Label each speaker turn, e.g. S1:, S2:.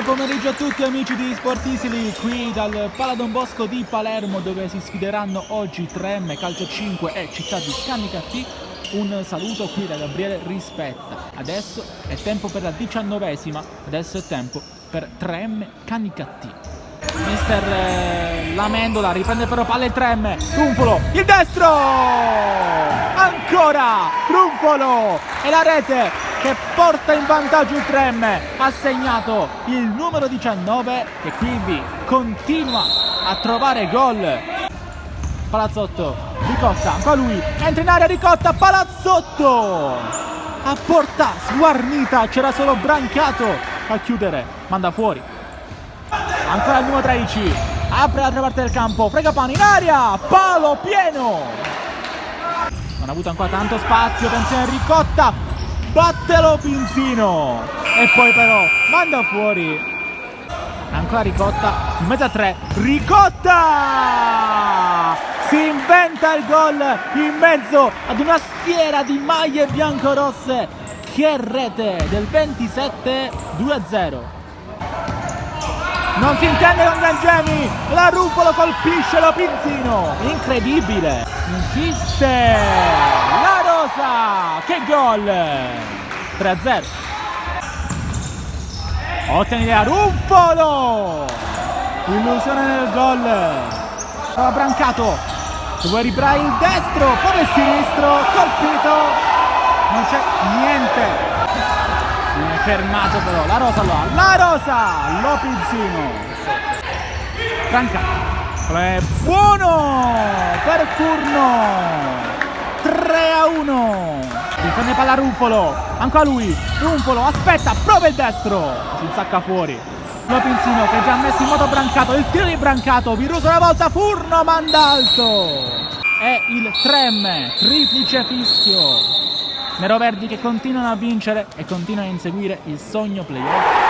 S1: pomeriggio a tutti amici di Sportisili, qui dal Pala Don Bosco di Palermo, dove si sfideranno oggi 3M Calcio 5 e Città di Canicattì. Un saluto qui da Gabriele Rispetta. Adesso è tempo per la 19ª, adesso è tempo per 3M Canicattì. Mister Lamendola riprende però palla il 3M, Runfolo, il destro! Ancora Runfolo! E la rete che porta in vantaggio il 3M, ha segnato il numero 19 che quindi continua a trovare gol. Palazzotto, Ricotta, ancora lui, entra in area Ricotta, Palazzotto! A porta sguarnita, c'era solo Brancato a chiudere, manda fuori. Ancora il numero 13, apre l'altra parte del campo, Fregapane in aria, palo pieno! Non ha avuto ancora tanto spazio, attenzione Ricotta, battelo Pinzino! E poi però manda fuori. Ancora Ricotta, in mezzo a 3, Ricotta! Si inventa il gol in mezzo ad una schiera di maglie biancorosse. Che rete del 27, 2-0. Non si intende con Gangemi, la Runfolo colpisce lo Pinzino, incredibile, insiste, la Rosa, che gol, 3-0. Ottima idea, Runfolo, illusione nel gol, prova Brancato, dove ribra il destro, poi il sinistro, colpito, non c'è niente. Non è fermato però, la Rosa lo ha, la Rosa, lo Pinzino, Branca, è buono per Furno, 3-1, riprende palla Runfolo, ancora lui, Runfolo aspetta, prova il destro, si insacca fuori, lo Pinzino che ha già messo in moto Brancato, il tiro di Brancato, Viruso una volta, Furno manda alto, è il 3M, triplice fischio. Neroverdi che continuano a vincere e continuano a inseguire il sogno playoff